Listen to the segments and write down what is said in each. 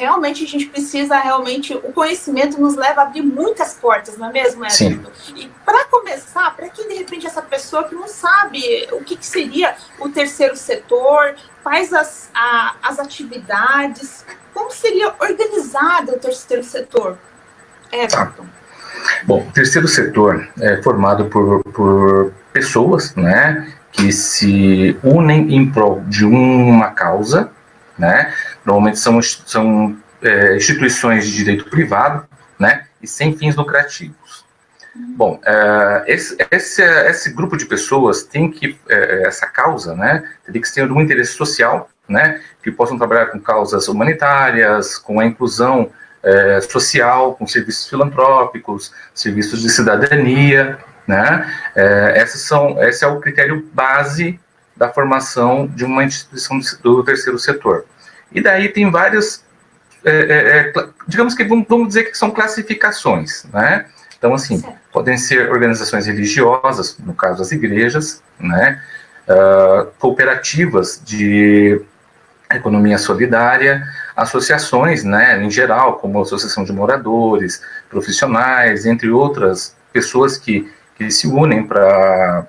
realmente a gente precisa, o conhecimento nos leva a abrir muitas portas, não é mesmo, Everton? Sim. E para começar, para que de repente essa pessoa que não sabe o que seria o terceiro setor, quais as atividades, como seria organizado o terceiro setor, Everton? Bom, o terceiro setor é formado por pessoas, né, que se unem em prol de uma causa, né? Normalmente são instituições de direito privado, né, e sem fins lucrativos. Bom, esse grupo de pessoas tem que, essa causa, né, teria que ter um interesse social, né, que possam trabalhar com causas humanitárias, com a inclusão social, com serviços filantrópicos, serviços de cidadania, né, esse é o critério base da formação de uma instituição do terceiro setor. E daí tem várias, digamos que vamos dizer que são classificações, né? Então, assim, podem ser organizações religiosas, no caso as igrejas, né? Cooperativas de economia solidária, associações, né, em geral, como a associação de moradores, profissionais, entre outras pessoas que se unem para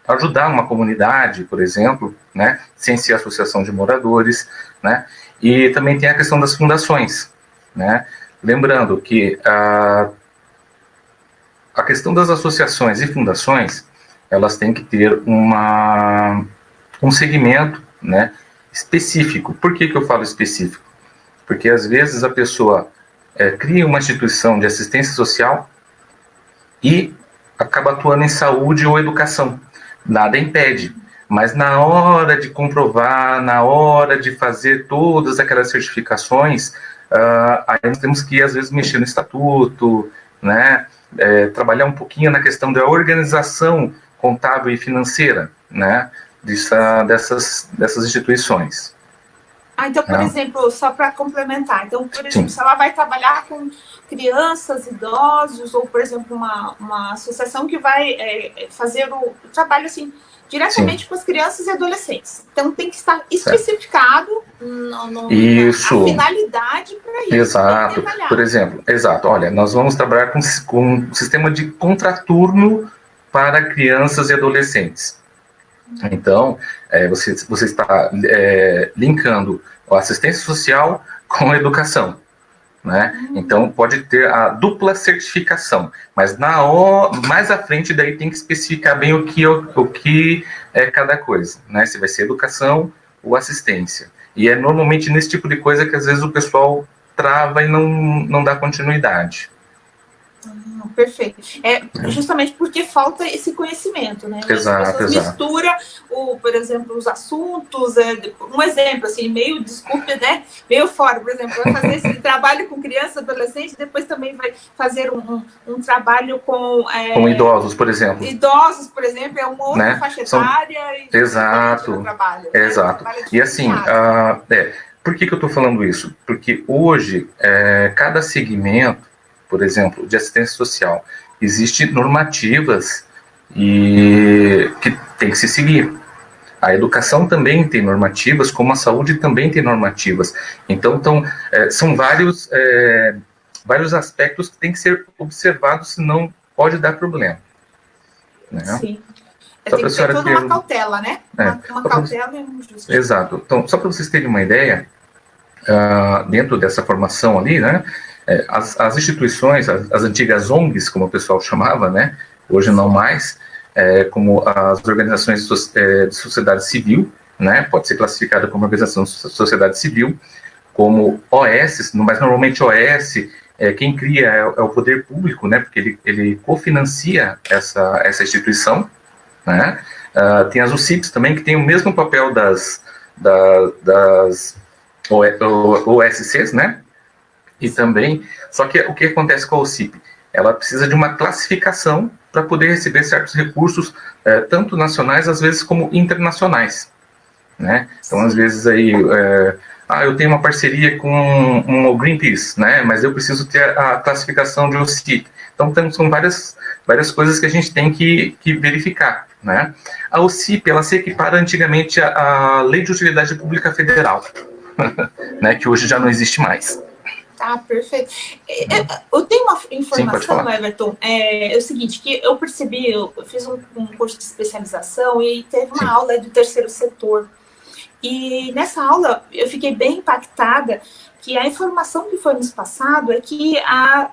ajudar uma comunidade, por exemplo, né, sem ser associação de moradores, né, e também tem a questão das fundações, né, lembrando que a questão das associações e fundações, elas têm que ter um segmento, né, específico. Por que eu falo específico? Porque às vezes a pessoa cria uma instituição de assistência social e acaba atuando em saúde ou educação. Nada impede, mas na hora de comprovar, na hora de fazer todas aquelas certificações, aí nós temos que, às vezes, mexer no estatuto, né, trabalhar um pouquinho na questão da organização contábil e financeira, né, dessas instituições. Então, por exemplo, só para complementar, então, por exemplo, se ela vai trabalhar com crianças, idosos, ou, por exemplo, uma associação que vai fazer o trabalho, assim, diretamente com as crianças e adolescentes. Então, tem que estar especificado na finalidade para isso. Exato. Por exemplo, olha, nós vamos trabalhar com um sistema de contraturno para crianças e adolescentes. Então, você está linkando a assistência social com a educação, né? Então, pode ter a dupla certificação, mas mais à frente daí tem que especificar bem o que é cada coisa, né? Se vai ser educação ou assistência. E é normalmente nesse tipo de coisa que às vezes o pessoal trava e não dá continuidade. Perfeito. Justamente porque falta esse conhecimento, né? As pessoas misturam, por exemplo, os assuntos. Um exemplo, assim, desculpe, né? Meio fora, por exemplo, vai fazer esse trabalho com criança, adolescente, depois também vai fazer um trabalho com idosos, por exemplo. Idosos, por exemplo, é uma outra faixa etária. Exato. Trabalho, exato. Né? E assim, por que eu estou falando isso? Porque hoje, cada segmento, por exemplo, de assistência social, existem normativas que tem que se seguir. A educação também tem normativas, como a saúde também tem normativas. Então, são vários aspectos que têm que ser observados, senão pode dar problema. Né? Sim. Tem que ter toda uma cautela, né? Uma cautela e um justo. Exato. Então, só para vocês terem uma ideia, dentro dessa formação ali, né? As instituições, as antigas ONGs, como o pessoal chamava, né, hoje não mais, como as organizações de sociedade civil, né, pode ser classificada como organização de sociedade civil, como OS, mas normalmente OS, quem cria é o poder público, né, porque ele cofinancia essa instituição, né. Tem as UCIPs também, que tem o mesmo papel das OSCs, né. E também, só que o que acontece com a OCIP? Ela precisa de uma classificação para poder receber certos recursos, tanto nacionais, às vezes, como internacionais, né? Então, às vezes, aí, eu tenho uma parceria com o Greenpeace, né? Mas eu preciso ter a classificação de OCIP. Então, são várias coisas que a gente tem que verificar, né? A OCIP, ela se equipara antigamente à Lei de Utilidade Pública Federal, né? Que hoje já não existe mais. Ah, perfeito. Eu tenho uma informação, Everton, é o seguinte, que eu percebi, eu fiz um curso de especialização e teve uma aula do terceiro setor. E nessa aula eu fiquei bem impactada que a informação que foi nos passado é que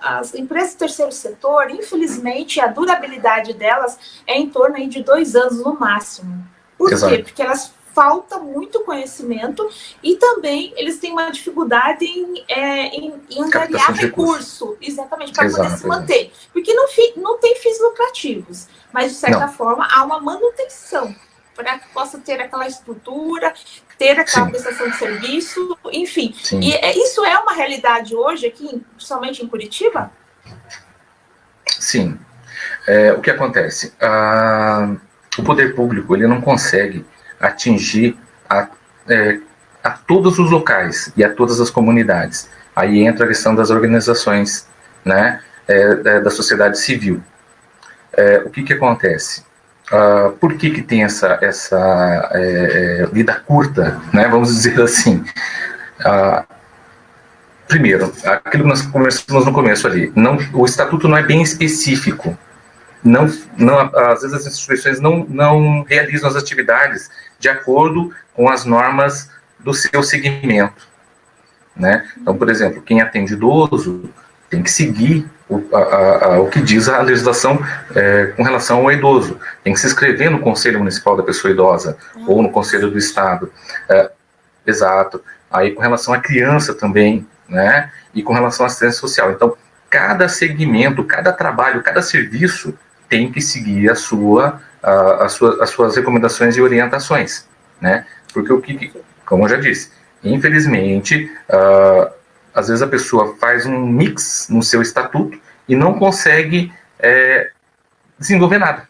as empresas do terceiro setor, infelizmente, a durabilidade delas é em torno aí de 2 anos no máximo. Por quê? Porque elas falta muito conhecimento e também eles têm uma dificuldade em angariar recurso, exatamente, para poder se manter. Porque não tem fins lucrativos, mas de certa forma há uma manutenção para que possa ter aquela estrutura, ter aquela prestação de serviço, enfim. E isso é uma realidade hoje aqui, principalmente em Curitiba? Sim. O que acontece? O poder público ele não consegue atingir a todos os locais e a todas as comunidades. Aí entra a questão das organizações, né, da sociedade civil. O que acontece? Por que tem essa vida curta, né, vamos dizer assim? Primeiro, aquilo que nós conversamos no começo ali, o estatuto não é bem específico. Às vezes as instituições não realizam as atividades de acordo com as normas do seu segmento, né? Então, por exemplo, quem atende idoso tem que seguir o que diz a legislação com relação ao idoso. Tem que se inscrever no Conselho Municipal da Pessoa Idosa ou no Conselho do Estado. Exato. Aí, com relação à criança também, né? E com relação à assistência social. Então, cada segmento, cada trabalho, cada serviço tem que seguir as suas recomendações e orientações, né? Porque como eu já disse, infelizmente, às vezes a pessoa faz um mix no seu estatuto e não consegue desenvolver nada.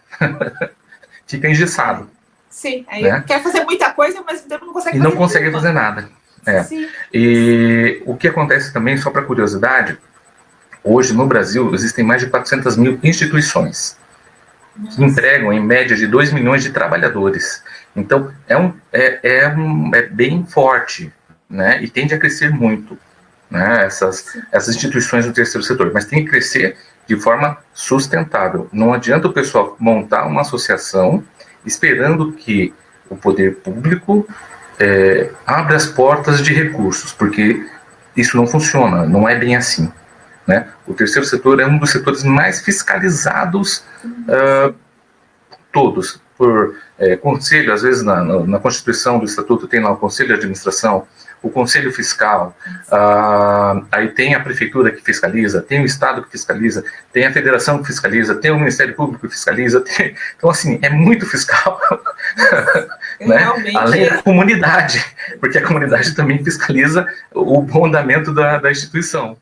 Fica engessado. Sim, aí quer fazer muita coisa, mas não consegue fazer não consegue fazer nada. E o que acontece também, só para curiosidade, hoje no Brasil existem mais de 400 mil instituições que empregam em média de 2 milhões de trabalhadores. Então é bem forte, né? E tende a crescer muito, né? Essas instituições do terceiro setor, mas tem que crescer de forma sustentável. Não adianta o pessoal montar uma associação esperando que o poder público abra as portas de recursos, porque isso não funciona, não é bem assim, né? O terceiro setor é um dos setores mais fiscalizados, todos, por conselho. Às vezes na Constituição do Estatuto tem lá o Conselho de Administração, o Conselho Fiscal, aí tem a Prefeitura que fiscaliza, tem o Estado que fiscaliza, tem a Federação que fiscaliza, tem o Ministério Público que fiscaliza, então assim, é muito fiscal, né? Além da comunidade, porque a comunidade também fiscaliza o bom andamento da instituição.